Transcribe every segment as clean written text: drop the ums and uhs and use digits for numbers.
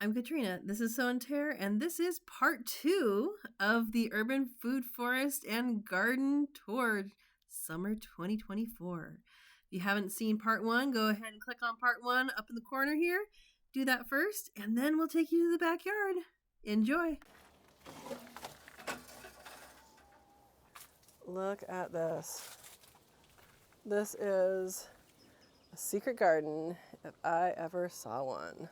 I'm Katrina. This is Tare, and this is part 2 of the Urban Food Forest and Garden Tour Summer 2024. If you haven't seen part 1, go ahead and click on part 1 up in the corner here. Do that first, and then we'll take you to the backyard. Enjoy. Look at this. This is a secret garden if I ever saw one.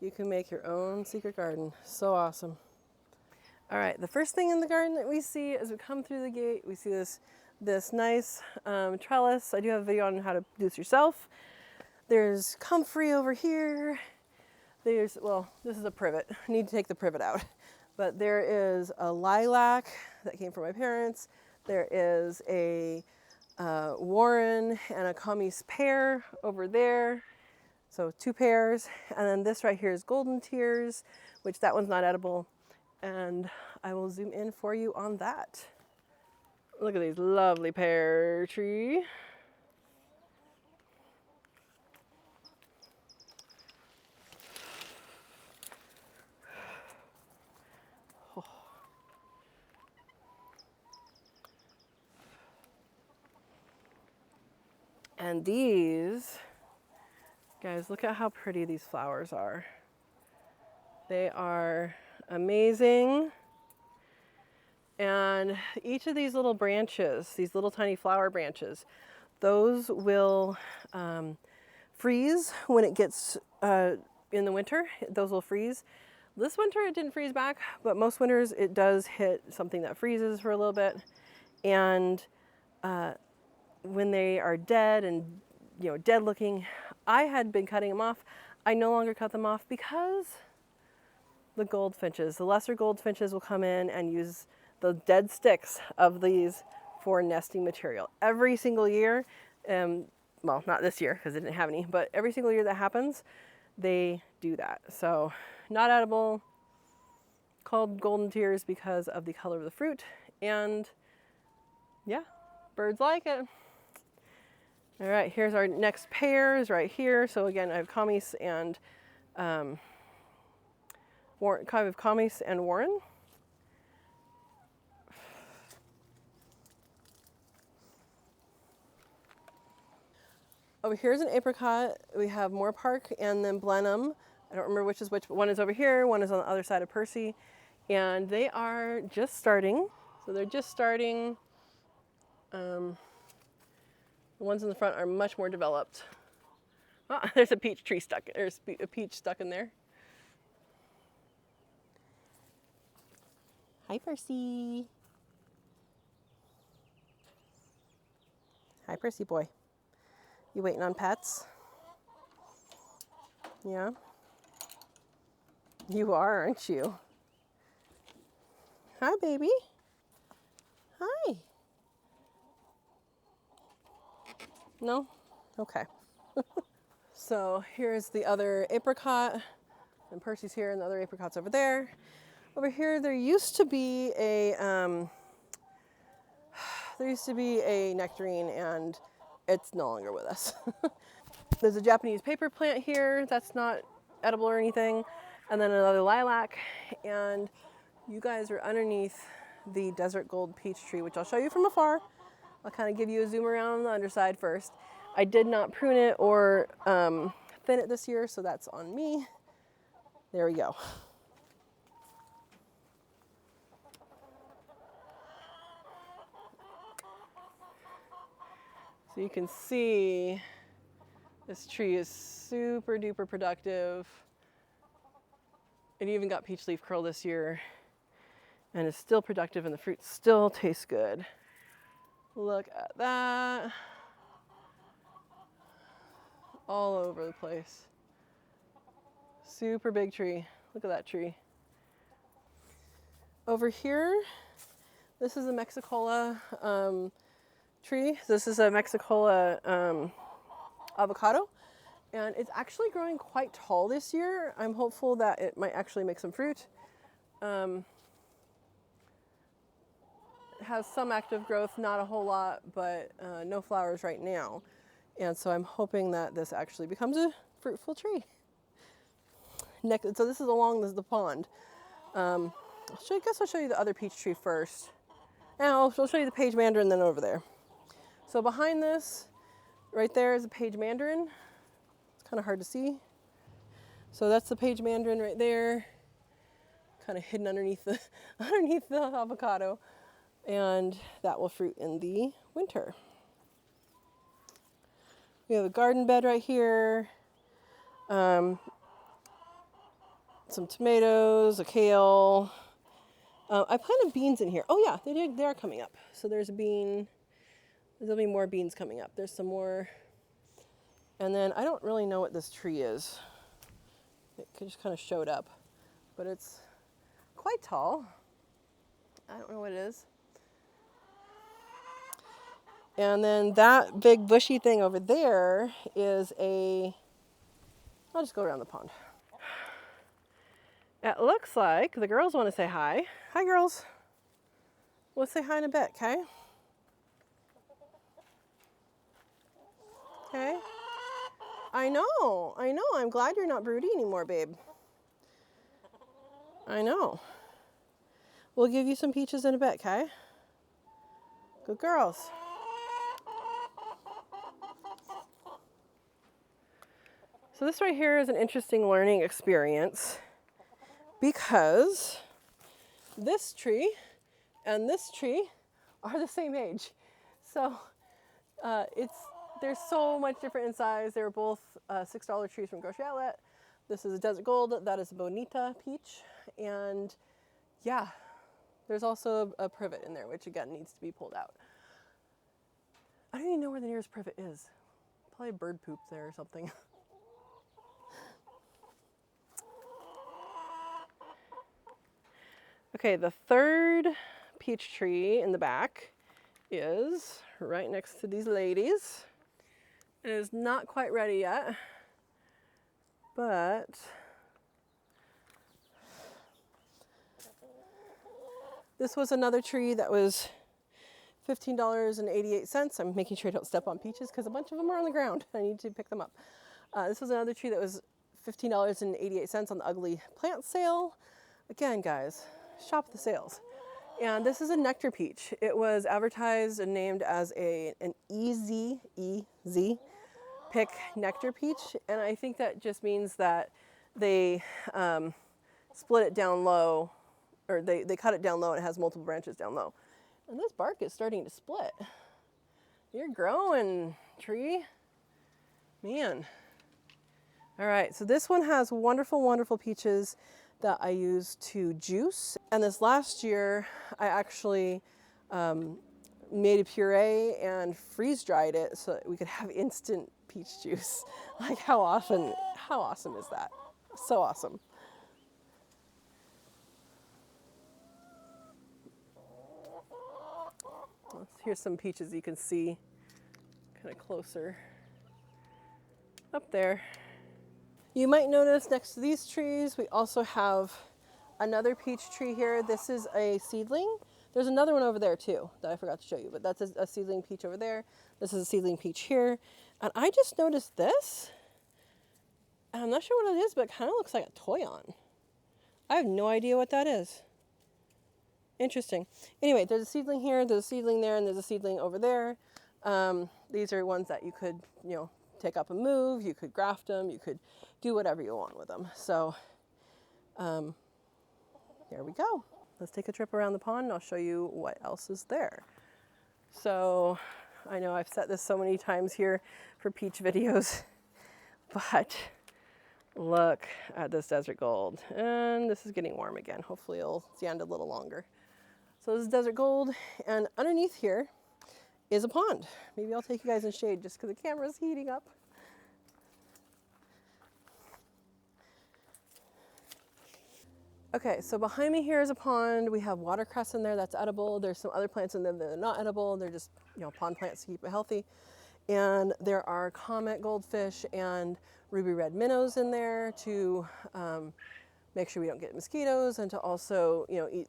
You can make your own secret garden. So awesome. All right, the first thing in the garden that we see as we come through the gate, we see this nice trellis. I do have a video on how to do this yourself. There's comfrey over here. This is a privet. I need to take the privet out. But there is a lilac that came from my parents. There is a warren and a commies pear over there. So 2 pairs. And then this right here is golden tears, which that one's not edible. And I will zoom in for you on that. Look at these lovely pear tree. And these, guys, look at how pretty these flowers are. They are amazing. And each of these little branches, these little tiny flower branches, those will freeze when it gets in the winter. Those will freeze. This winter it didn't freeze back, but most winters it does hit something that freezes for a little bit. And when they are dead and dead looking, I had been cutting them off. I no longer cut them off because the goldfinches, the lesser goldfinches, will come in and use the dead sticks of these for nesting material every single year. Well, not this year because it didn't have any, but every single year that happens, they do that. So not edible, called golden tears because of the color of the fruit. And yeah, birds like it. All right, here's our next pairs right here. So again, I have commies and warren. Over here is an apricot. We have Moore Park and then Blenheim. I don't remember which is which, but one is over here, one is on the other side of Percy. And they are just starting. So they're just starting. The ones in the front are much more developed. Oh, there's a peach tree stuck. There's a peach stuck in there. Hi, Percy. Hi, Percy boy. You waiting on pets? Yeah? You are, aren't you? Hi, baby. Hi. No? Okay. So here's the other apricot, and Percy's here, and the other apricot's over there. Over here, there used to be a nectarine, and it's no longer with us. There's a Japanese paper plant here that's not edible or anything, and then another lilac, and you guys are underneath the desert gold peach tree, which I'll show you from afar. I'll kind of give you a zoom around on the underside first. I did not prune it or thin it this year, so that's on me. There we go. So you can see this tree is super duper productive. It even got peach leaf curl this year and is still productive, and the fruit still tastes good. Look at that. All over the place. Super big tree. Look at that tree. Over here, this is a Mexicola tree. This is a Mexicola avocado, and it's actually growing quite tall this year. I'm hopeful that it might actually make some fruit. It has some active growth, not a whole lot, but no flowers right now. And so I'm hoping that this actually becomes fruitful tree. Next, so this is along the pond. I guess I'll show you the other peach tree first. And I'll show you the page mandarin then over there. So behind this, right there is a page mandarin. It's kind of hard to see. So that's the page mandarin right there, kind of hidden underneath the avocado, and that will fruit in the winter. We have a garden bed right here, some tomatoes, a kale. I planted beans in here. Oh yeah, they are coming up. So there's a bean. There'll be more beans coming up. There's some more. And then I don't really know what this tree is. It just kind of showed up, but it's quite tall. I don't know what it is. And then that big bushy thing over there is I'll just go around the pond. It looks like the girls want to say hi. Hi, girls. We'll say hi in a bit, okay? Okay. I know. I'm glad you're not broody anymore, babe. I know. We'll give you some peaches in a bit, okay? Good girls. So this right here is an interesting learning experience because this tree and this tree are the same age. So they're so much different in size. They're both $6 trees from Grocery Outlet. This is a Desert Gold, that is a Bonita peach. And yeah, there's also a privet in there, which again needs to be pulled out. I don't even know where the nearest privet is. Probably bird poop there or something. Okay, the third peach tree in the back is right next to these ladies. It is not quite ready yet, but this was another tree that was $15.88. I'm making sure I don't step on peaches because a bunch of them are on the ground. I need to pick them up. This was another tree that was $15.88 on the ugly plant sale. Again, guys, shop the sales. And this is a nectar peach. It was advertised and named as an easy pick nectar peach. And I think that just means that they split it down low, or they cut it down low and it has multiple branches down low. And this bark is starting to split. You're growing, tree. Man. All right, so this one has wonderful, wonderful peaches that I use to juice. And this last year, I actually made a puree and freeze dried it so that we could have instant peach juice. Like how awesome is that? So awesome. Here's some peaches you can see kind of closer up there. You might notice next to these trees, we also have another peach tree here. This is a seedling. There's another one over there too that I forgot to show you, but that's a seedling peach over there. This is a seedling peach here. And I just noticed this, and I'm not sure what it is, but it kind of looks like a toyon. I have no idea what that is. Interesting. Anyway, there's a seedling here, there's a seedling there, and there's a seedling over there. These are ones that you could, take up and move. You could graft them. You could do whatever you want with them. So there we go. Let's take a trip around the pond and I'll show you what else is there. So I know I've said this so many times here for peach videos, but look at this desert gold. And this is getting warm again. Hopefully it'll stand a little longer. So this is desert gold, and underneath here is a pond. Maybe I'll take you guys in shade just because the camera's heating up. Okay, so behind me here is a pond. We have watercress in there that's edible. There's some other plants in there that are not edible. They're just, pond plants to keep it healthy. And there are comet goldfish and ruby red minnows in there to make sure we don't get mosquitoes, and to also, eat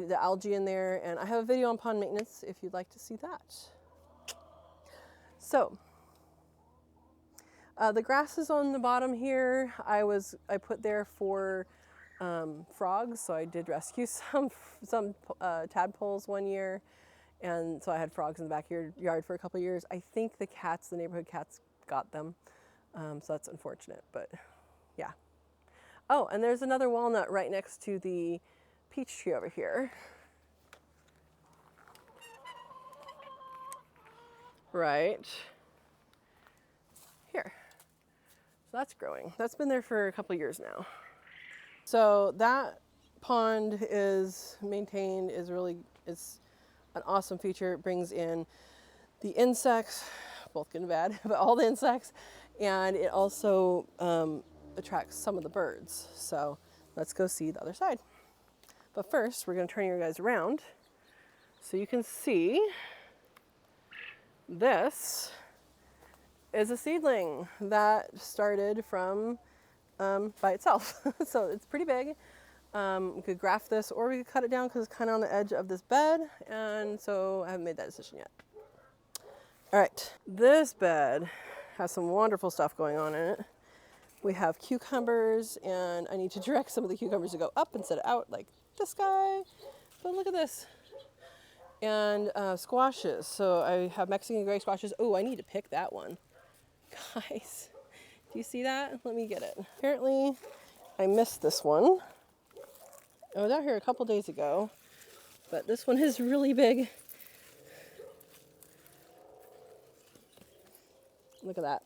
the algae in there. And I have a video on pond maintenance if you'd like to see that. So The grass is on the bottom here. I put there for frogs, so I did rescue some tadpoles one year, and so I had frogs in the backyard for a couple years. I think the neighborhood cats got them, so that's unfortunate, but yeah. Oh, and there's another walnut right next to the peach tree over here. Right here. So that's growing. That's been there for a couple years now. So that pond is maintained, it's an awesome feature. It brings in the insects, both good and bad, but all the insects, and it also attracts some of the birds. So let's go see the other side. But first, we're gonna turn you guys around so you can see this is a seedling that started from by itself. So it's pretty big. We could graft this or we could cut it down because it's kind of on the edge of this bed, and so I haven't made that decision yet. All right, this bed has some wonderful stuff going on in it. We have cucumbers, and I need to direct some of the cucumbers to go up instead of out like this guy, but look at this. And squashes, so I have Mexican gray squashes. Oh, I need to pick that one. Guys, do you see that? Let me get it. Apparently, I missed this one. I was out here a couple days ago, but this one is really big. Look at that.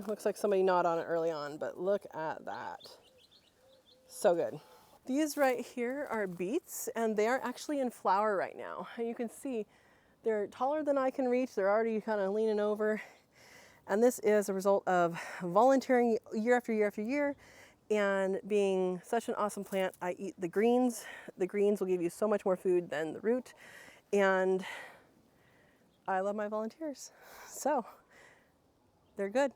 Looks like somebody gnawed on it early on, but look at that. So good. These right here are beets, and they are actually in flower right now. And you can see they're taller than I can reach. They're already kind of leaning over. And this is a result of volunteering year after year after year and being such an awesome plant. I eat the greens. The greens will give you so much more food than the root. And I love my volunteers. So they're good.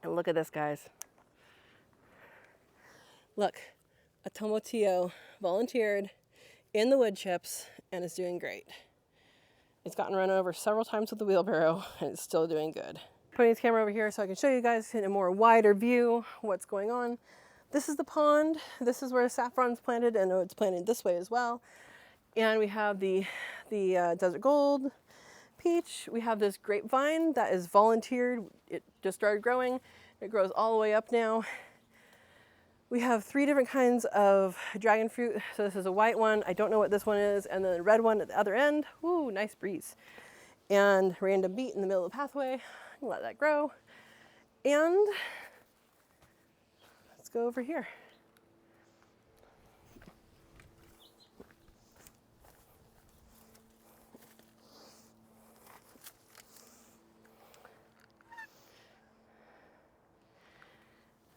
And look at this, guys. Look, a tomatillo volunteered in the wood chips and is doing great. It's gotten run over several times with the wheelbarrow and it's still doing good. Putting this camera over here so I can show you guys in a more wider view what's going on. This is the pond. This is where saffron's planted, and it's planted this way as well. And we have the desert gold peach. We have this grapevine that is volunteered. It just started growing. It grows all the way up now. We have 3 different kinds of dragon fruit. So this is a white one. I don't know what this one is. And then the red one at the other end. Ooh, nice breeze. And random beet in the middle of the pathway. Let that grow. And let's go over here.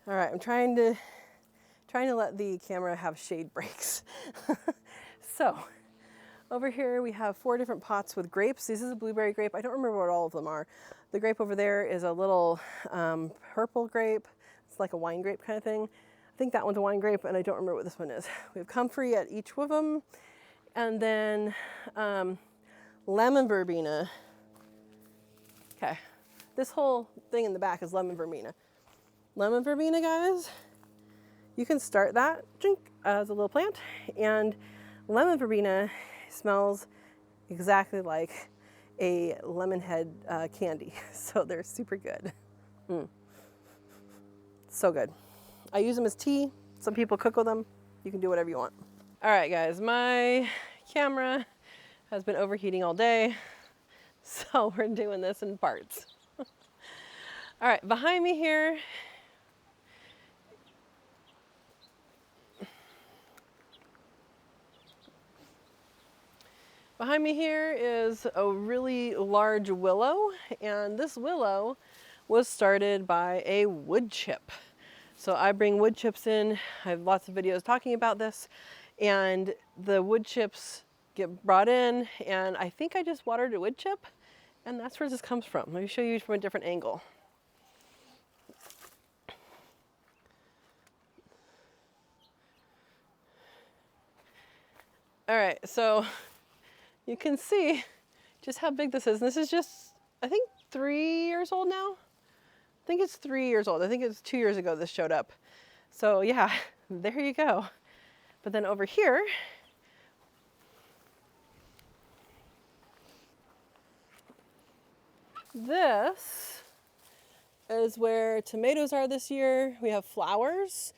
All right, I'm trying to let the camera have shade breaks. So over here we have 4 different pots with grapes. This is a blueberry grape. I don't remember what all of them are. The grape over there is a little purple grape. It's like a wine grape kind of thing. I think that one's a wine grape, and I don't remember what this one is. We have comfrey at each of them. And then lemon verbena. Okay, this whole thing in the back is lemon verbena. Lemon verbena, guys, you can start that as a little plant, and lemon verbena smells exactly like a lemon head candy, so they're super good. So good. I use them as tea. Some people cook with them. You can do whatever you want. All right, guys, my camera has been overheating all day, so we're doing this in parts. All right, behind me here is a really large willow, and this willow was started by a wood chip. So I bring wood chips in. I have lots of videos talking about this, and the wood chips get brought in, and I think I just watered a wood chip, and that's where this comes from. Let me show you from a different angle. All right, so you can see just how big this is. And this is just, I think, 3 years old now. I think it's 3 years old. I think it's 2 years ago this showed up. So yeah, there you go. But then over here, this is where tomatoes are this year. We have flowers.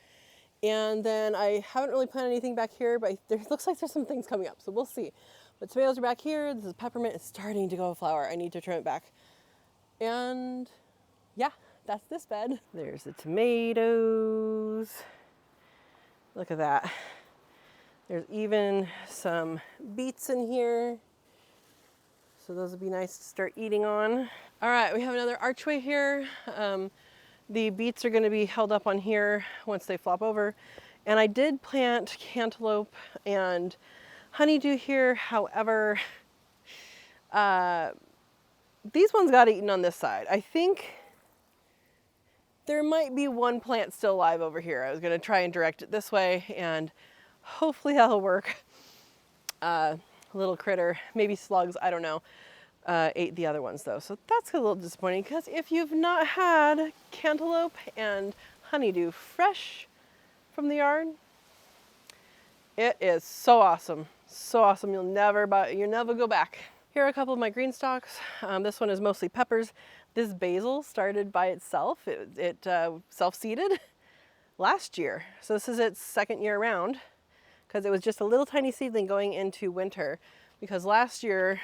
And then I haven't really planted anything back here, but there looks like there's some things coming up, so we'll see. But tomatoes are back here. This is peppermint. It's starting to go flower. I need to trim it back. And yeah, that's this bed. There's the tomatoes. Look at that. There's even some beets in here. So those would be nice to start eating on. All right, we have another archway here. The beets are gonna be held up on here once they flop over. And I did plant cantaloupe and honeydew here. However, these ones got eaten on this side. I think there might be one plant still alive over here. I was gonna try and direct it this way and hopefully that'll work. Little critter, maybe slugs, I don't know. Ate the other ones though, so that's a little disappointing because if you've not had cantaloupe and honeydew fresh from the yard, it is so awesome, you'll never go back. Here are a couple of my green stalks. This one is mostly peppers. This basil started by itself. It self-seeded last year, so this is its second year around because it was just a little tiny seedling going into winter, because last year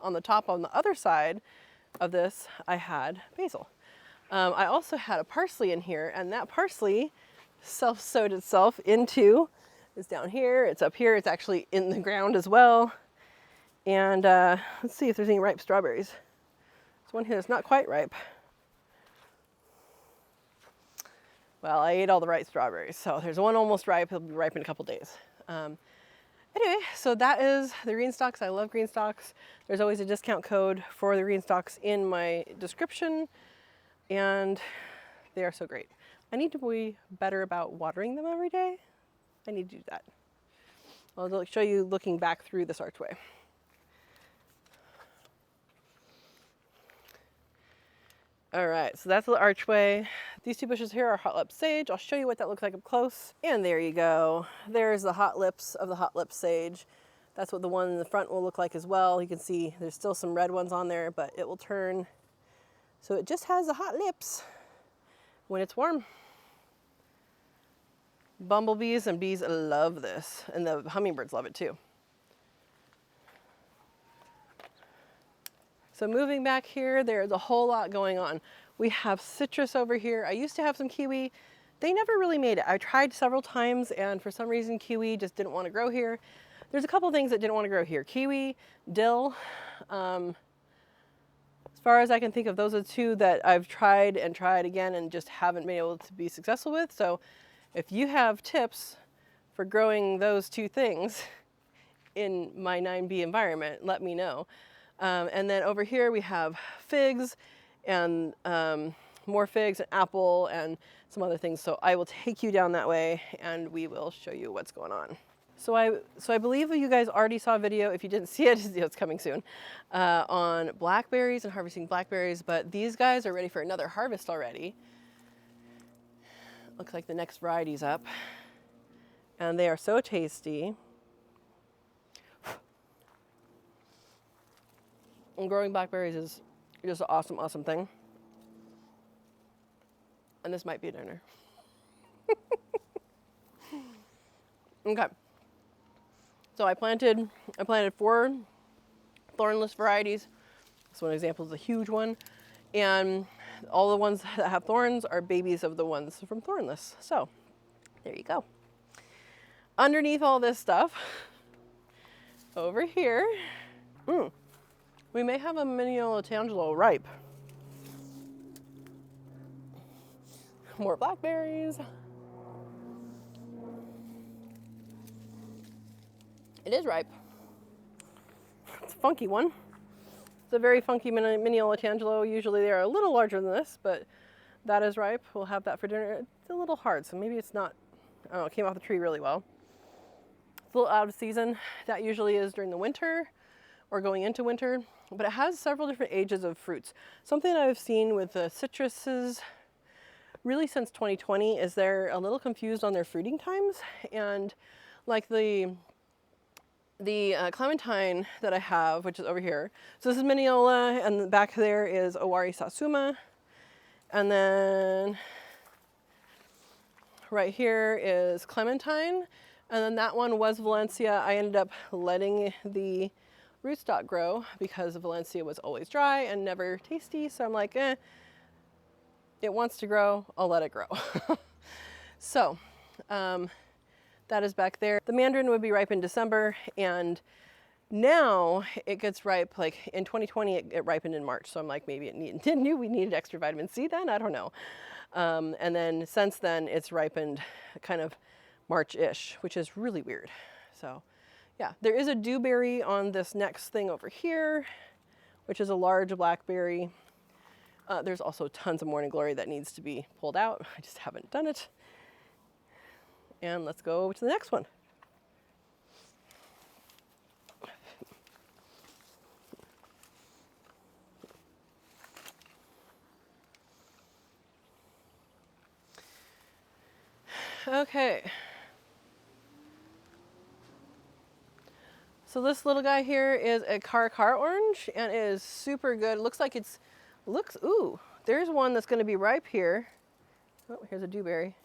on the top, on the other side of this, I had basil. I also had a parsley in here, and that parsley self-sowed itself into, it's down here, it's up here, it's actually in the ground as well. And let's see if there's any ripe strawberries. There's one here that's not quite ripe. Well, I ate all the ripe strawberries, so there's one almost ripe. It'll be ripe in a couple days. Anyway, so that is the green stalks. I love green stalks. There's always a discount code for the green stalks in my description, and they are so great. I need to be better about watering them every day. I need to do that. I'll show you looking back through this archway. All right, so that's the archway. These two bushes here are hot lip sage. I'll show you what that looks like up close. And there you go. There's the hot lips of the hot lip sage. That's what the one in the front will look like as well. You can see there's still some red ones on there, but it will turn. So it just has the hot lips when it's warm. Bumblebees and bees love this, and the hummingbirds love it too. So moving back here, there's a whole lot going on. We have citrus over here. I used to have some kiwi. They never really made it. I tried several times, and for some reason kiwi just didn't want to grow here. There's a couple things that didn't want to grow here. Kiwi, dill. As far as I can think of, those are the two that I've tried and tried again and just haven't been able to be successful with. So if you have tips for growing those two things in my 9B environment, let me know. And then over here we have figs and more figs and apple and some other things. So I will take you down that way and we will show you what's going on. So I believe you guys already saw a video. If you didn't see it, it's coming soon, on blackberries and harvesting blackberries, but these guys are ready for another harvest already. Looks like the next variety's up and they are so tasty. And growing blackberries is just an awesome, awesome thing. And this might be dinner. Okay. So I planted 4 thornless varieties. This one example is a huge one. And all the ones that have thorns are babies of the ones from thornless. So there you go. Underneath all this stuff, over here, we may have a mini Tangelo ripe. More blackberries. It is ripe. It's a funky one. It's a very funky mini Tangelo. Usually they are a little larger than this, but that is ripe. We'll have that for dinner. It's a little hard, so maybe it's not, I don't know, it came off the tree really well. It's a little out of season. That usually is during the winter or going into winter. but it has several different ages of fruits. Something I've seen with the citruses really since 2020 is they're a little confused on their fruiting times. And like the clementine that I have, which is over here. So this is Mineola, and back there is Owari Satsuma. And then right here is clementine. And then that one was Valencia. I ended up letting the rootstock grow because Valencia was always dry and never tasty. So I'm like, it wants to grow, I'll let it grow. So, that is back there. The mandarin would be ripe in December, and now it gets ripe, like in 2020 it ripened in March. So I'm like, maybe we needed extra vitamin C then, I don't know. And then since then it's ripened kind of March-ish, which is really weird. So yeah, there is a dewberry on this next thing over here, which is a large blackberry. There's also tons of morning glory that needs to be pulled out. I just haven't done it. And let's go to the next one. Okay. So this little guy here is a Caracara orange, and it is super good. It looks like ooh, there's one that's gonna be ripe here. Oh, here's a dewberry.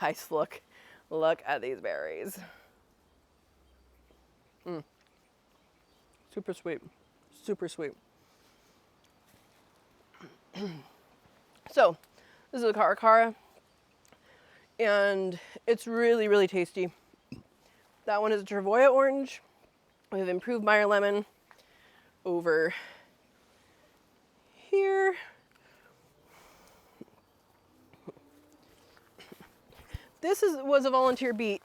Guys, look at these berries. Super sweet, super sweet. So this is a Caracara, and it's really, really tasty. That one is a Travoya orange. We have improved Meyer lemon over here. This was a volunteer beet.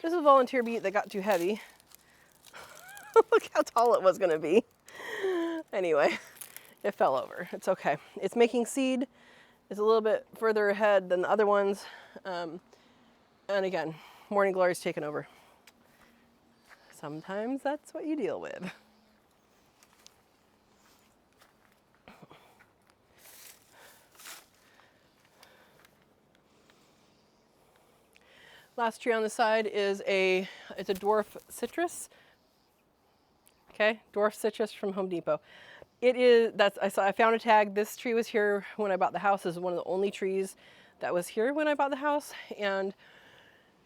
This is a volunteer beet that got too heavy. Look how tall it was gonna be. Anyway, it fell over. It's okay. It's making seed. It's a little bit further ahead than the other ones. And again, morning glory's taken over. Sometimes that's what you deal with. Last tree on the side is it's a dwarf citrus. Okay, dwarf citrus from Home Depot. I found a tag. This tree was here when I bought the house. This is one of the only trees that was here when I bought the house. And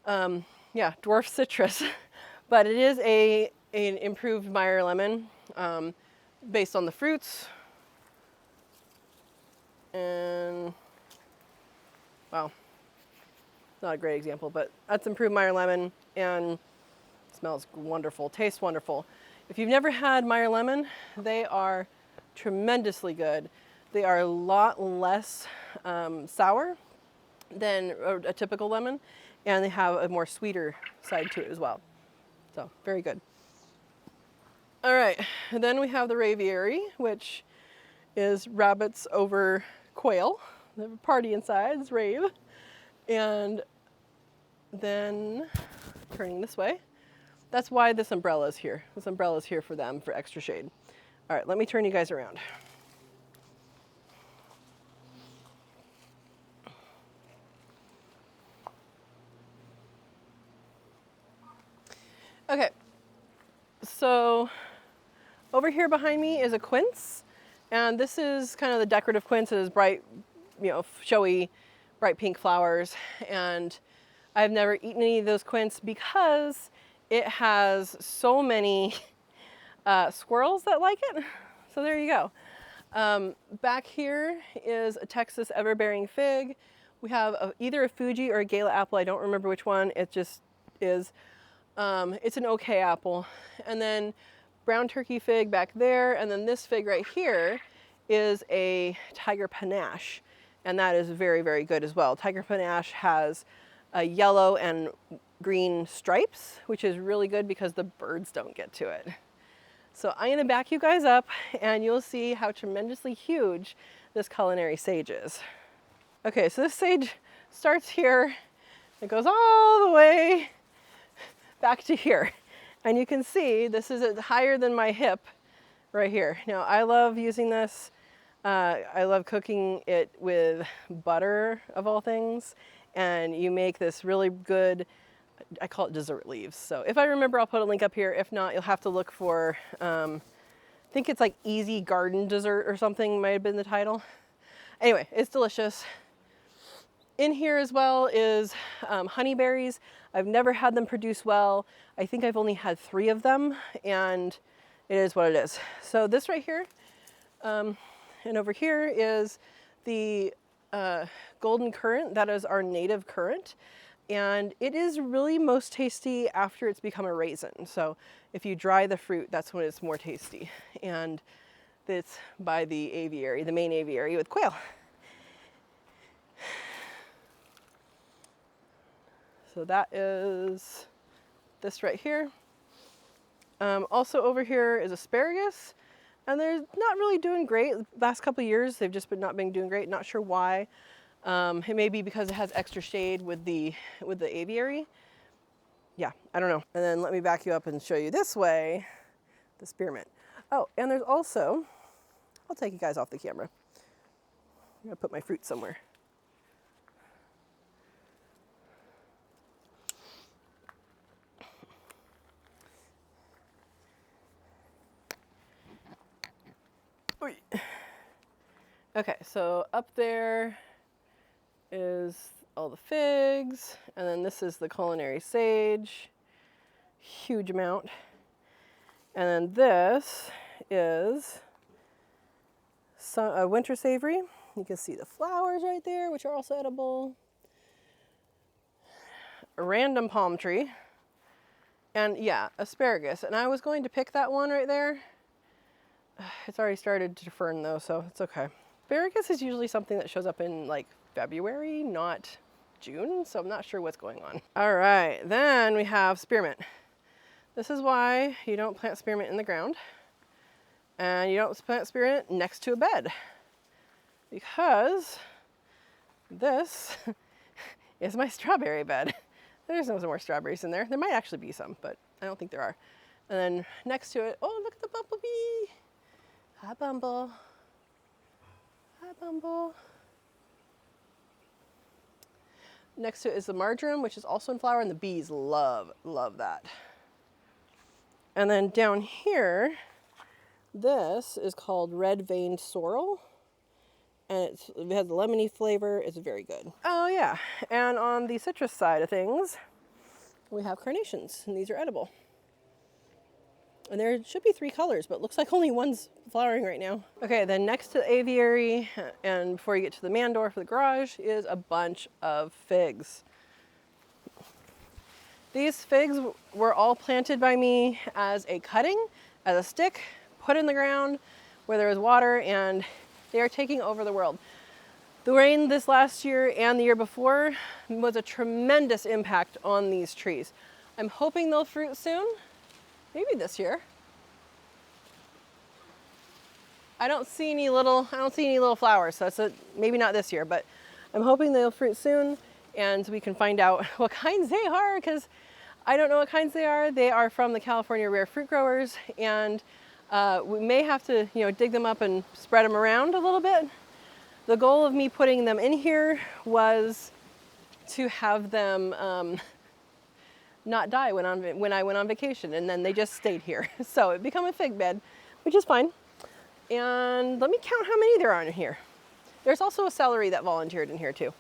yeah, dwarf citrus. But it is an improved Meyer lemon based on the fruits. And wow, not a great example, but that's improved Meyer lemon, and smells wonderful, tastes wonderful. If you've never had Meyer lemon, they are tremendously good. They are a lot less sour than a typical lemon, and they have a more sweeter side to it as well. So very good. All right, and then we have the Raviary, which is rabbits over quail. They have a party inside, it's rave. And then turning this way, that's why this umbrella is here. This umbrella is here for them for extra shade. All right, let me turn you guys around. Okay, so over here behind me is a quince, and this is kind of the decorative quince. It is bright, showy, bright pink flowers, and I've never eaten any of those quince because it has so many squirrels that like it. So there you go. Back here is a Texas everbearing fig. We have either a Fuji or a Gala apple. I don't remember which one. It just is. It's an okay apple. And then brown turkey fig back there. And then this fig right here is a Tiger Panache. And that is very, very good as well. Tiger Panache has yellow and green stripes, which is really good because the birds don't get to it. So I'm gonna back you guys up and you'll see how tremendously huge this culinary sage is. Okay, so this sage starts here, it goes all the way back to here. And you can see this is higher than my hip right here. Now I love using this. I love cooking it with butter of all things. And you make this really good, I call it dessert leaves. So if I remember, I'll put a link up here. If not, you'll have to look for, I think it's like Easy Garden Dessert or something, might have been the title. Anyway, it's delicious. In here as well is honeyberries. I've never had them produce well. I think I've only had 3 of them, and it is what it is. So this right here, and over here is the golden currant. That is our native currant. And it is really most tasty after it's become a raisin. So if you dry the fruit, that's when it's more tasty. And it's by the aviary, the main aviary with quail. So that is this right here. Also over here is asparagus, and they're not really doing great. The last couple of years, they've just not been doing great. Not sure why. It may be because it has extra shade with the aviary. Yeah, I don't know. And then let me back you up and show you this way, the spearmint. Oh, and there's also, I'll take you guys off the camera. I'm gonna put my fruit somewhere. Okay, so up there is all the figs, and then this is the culinary sage, huge amount. And then this is a winter savory. You can see the flowers right there, which are also edible. A random palm tree, and yeah, asparagus. And I was going to pick that one right there. It's already started to fern though, so it's okay. Asparagus is usually something that shows up in like February, not June, so I'm not sure what's going on. All right, then we have spearmint. This is why you don't plant spearmint in the ground, and you don't plant spearmint next to a bed, because this is my strawberry bed. There's no more strawberries in there. There might actually be some, but I don't think there are. And then next to it, oh, look at the bumblebee. Hi, Bumble. Hi, Bumble. Next to it is the marjoram, which is also in flower, and the bees love that. And then down here, this is called red-veined sorrel, and it has a lemony flavor. It's very good. Oh yeah, and on the citrus side of things, we have carnations, and these are edible. And there should be 3 colors, but it looks like only one's flowering right now. Okay, then next to the aviary, and before you get to the man door for the garage, is a bunch of figs. These figs were all planted by me as a cutting, as a stick, put in the ground where there was water, and they are taking over the world. The rain this last year and the year before was a tremendous impact on these trees. I'm hoping they'll fruit soon. Maybe this year. I don't see any little flowers, so maybe not this year, but I'm hoping they'll fruit soon, and we can find out what kinds they are, because I don't know what kinds they are. They are from the California Rare Fruit Growers, and we may have to, dig them up and spread them around a little bit. The goal of me putting them in here was to have them not die when I went on vacation, and then they just stayed here. So it became a fig bed, which is fine. And let me count how many there are in here. There's also a celery that volunteered in here too,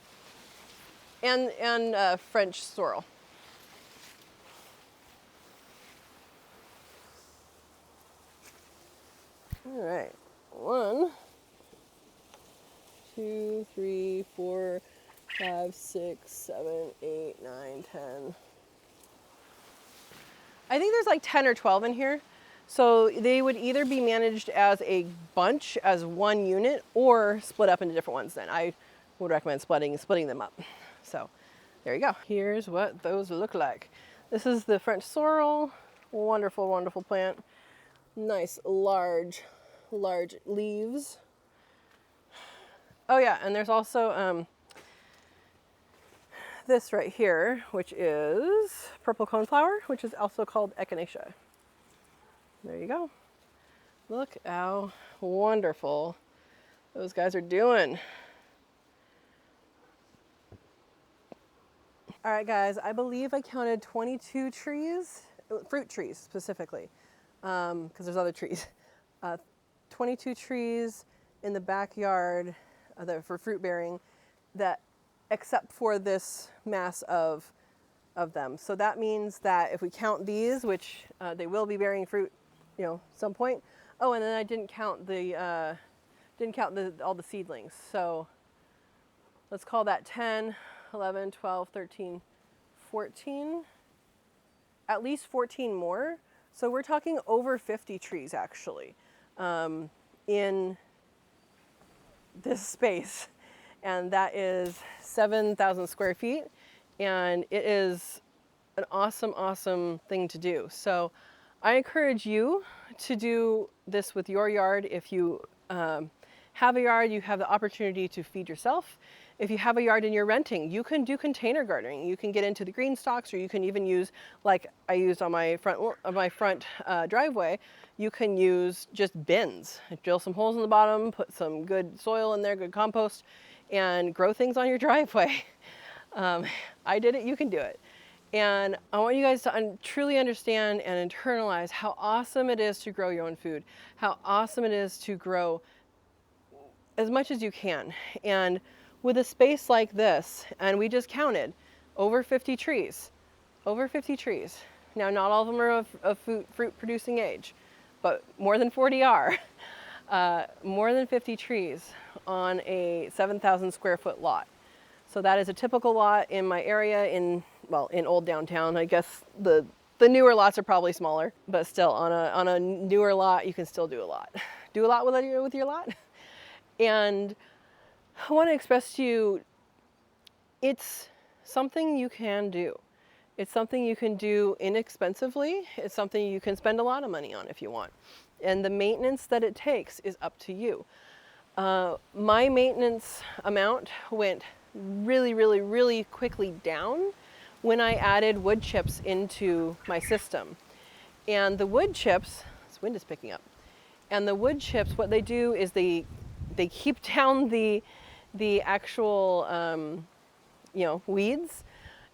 and French sorrel. All right, 1, 2, 3, 4, 5, 6, 7, 8, 9, 10. I think there's like 10 or 12 in here. So they would either be managed as a bunch, as one unit, or split up into different ones. Then I would recommend splitting them up. So there you go. Here's what those look like. This is the French sorrel. Wonderful, wonderful plant. Nice, large leaves. Oh yeah, and there's also this right here, which is purple coneflower, which is also called echinacea. There you go. Look how wonderful those guys are doing. All right, guys, I believe I counted 22 trees, fruit trees specifically, because there's other trees. 22 trees in the backyard for fruit bearing, that except for this mass of them. So that means that if we count these, which they will be bearing fruit, some point. Oh, and then I didn't count all the seedlings. So let's call that 10, 11, 12, 13, 14, at least 14 more. So we're talking over 50 trees actually in this space. And that is 7,000 square feet. And it is an awesome, awesome thing to do. So I encourage you to do this with your yard. If you have a yard, you have the opportunity to feed yourself. If you have a yard and you're renting, you can do container gardening. You can get into the green stalks, or you can even use, like I used on my front driveway, you can use just bins. Drill some holes in the bottom, put some good soil in there, good compost, and grow things on your driveway. I did it, you can do it. And I want you guys to truly understand and internalize how awesome it is to grow your own food, how awesome it is to grow as much as you can. And with a space like this, and we just counted over 50 trees, over 50 trees. Now, not all of them are of fruit producing age, but more than 40 are. More than 50 trees on a 7,000 square foot lot. So that is a typical lot in my area in old downtown. I guess the newer lots are probably smaller, but still on a newer lot, you can still do a lot. Do a lot with your lot. And I want to express to you, it's something you can do. It's something you can do inexpensively. It's something you can spend a lot of money on if you want. And the maintenance that it takes is up to you. My maintenance amount went really, really, really quickly down when I added wood chips into my system. And the wood chips, this wind is picking up, and the wood chips, what they do is they keep down the actual weeds,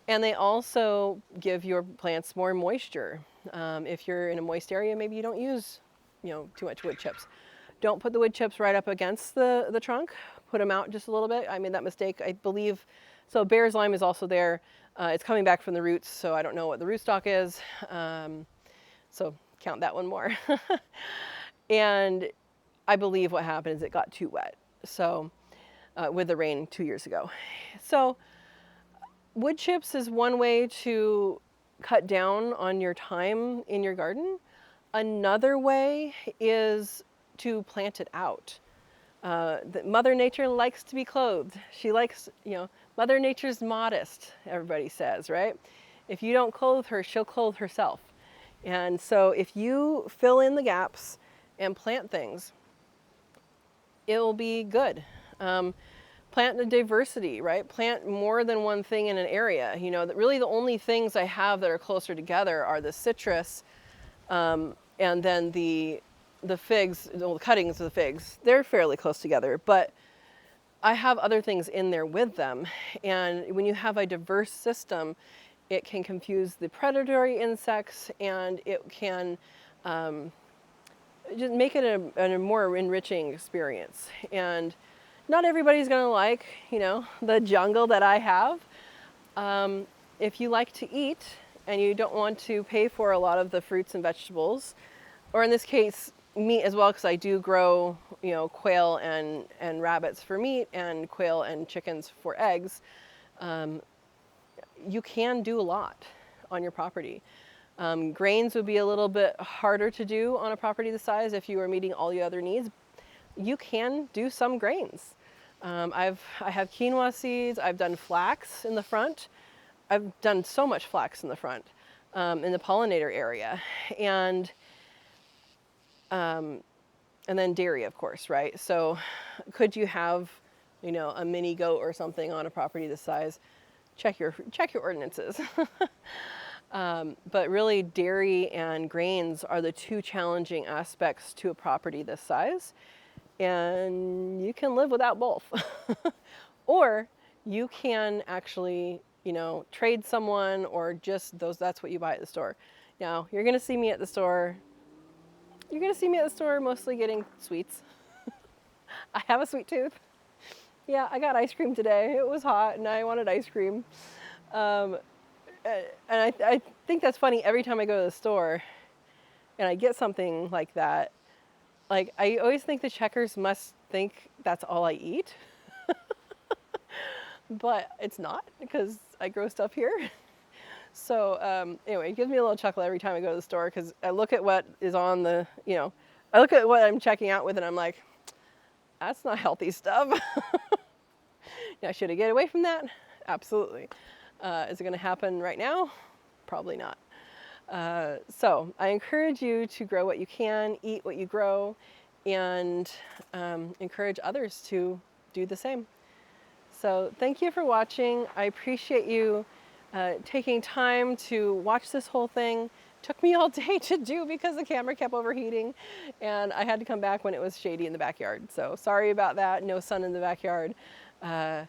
and they also give your plants more moisture. If you're in a moist area, maybe you don't use too much wood chips. Don't put the wood chips right up against the trunk. Put them out just a little bit. I made that mistake, I believe. So bear's lime is also there. It's coming back from the roots, so I don't know what the rootstock is. So count that one more. And I believe what happened is it got too wet. So with the rain 2 years ago. So wood chips is one way to cut down on your time in your garden. Another way is to plant it out. Mother Nature likes to be clothed. She likes, Mother Nature's modest, everybody says, right? If you don't clothe her, she'll clothe herself. And so if you fill in the gaps and plant things, it will be good. Plant the diversity, right? Plant more than one thing in an area. Really the only things I have that are closer together are the citrus, and then the figs, the cuttings of the figs. They're fairly close together, but I have other things in there with them. And when you have a diverse system, it can confuse the predatory insects, and it can just make it a more enriching experience. And not everybody's gonna like, the jungle that I have. If you like to eat and you don't want to pay for a lot of the fruits and vegetables, or in this case, meat as well, because I do grow, quail and rabbits for meat and quail and chickens for eggs, you can do a lot on your property. Grains would be a little bit harder to do on a property this size if you are meeting all your other needs. You can do some grains. I have quinoa seeds. I've done flax in the front. I've done so much flax in the front, in the pollinator area, and then dairy, of course, right? So, could you have, a mini goat or something on a property this size? check your ordinances. But really, dairy and grains are the two challenging aspects to a property this size, and you can live without both. Or you can actually, you know, trade someone, or just that's what you buy at the store. Now, you're gonna see me at the store. You're gonna see me at the store mostly getting sweets. I have a sweet tooth. Yeah, I got ice cream today. It was hot and I wanted ice cream. And I think that's funny. Every time I go to the store and I get something like that, like, I always think the checkers must think that's all I eat. But it's not, because I grow stuff here. So anyway, it gives me a little chuckle every time I go to the store, because I look at what is on the, you know, I look at what I'm checking out with and I'm like, that's not healthy stuff. Now, should I get away from that? Absolutely. Is it going to happen right now? Probably not. So I encourage you to grow what you can, eat what you grow, and encourage others to do the same. So thank you for watching. I appreciate you taking time to watch this whole thing. Took me all day to do because the camera kept overheating, and I had to come back when it was shady in the backyard. So sorry about that. No sun in the backyard. Camera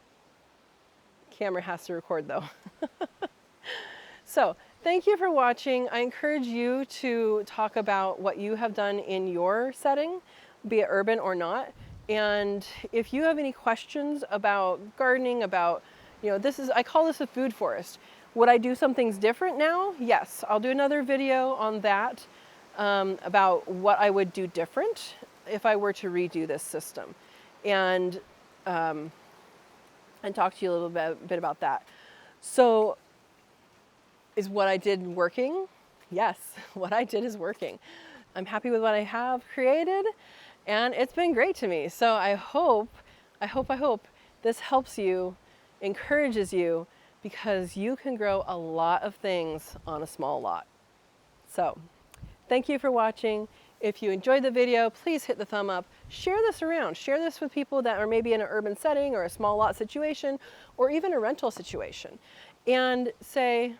has to record though. So thank you for watching. I encourage you to talk about what you have done in your setting, be it urban or not. And if you have any questions about gardening, about, you know, I call this a food forest. Would I do some things different now? Yes, I'll do another video on that, about what I would do different if I were to redo this system. And talk to you a little bit about that. So, is what I did working? Yes, what I did is working. I'm happy with what I have created, and it's been great to me. So I hope this helps you, encourages you, because you can grow a lot of things on a small lot. So thank you for watching. If you enjoyed the video, please hit the thumb up. Share this around. Share this with people that are maybe in an urban setting or a small lot situation or even a rental situation. And say,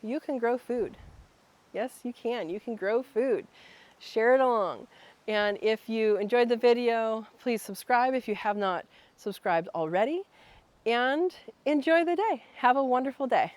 you can grow food. Yes, you can. You can grow food. Share it along. And if you enjoyed the video, please subscribe if you have not subscribed already. And enjoy the day. Have a wonderful day.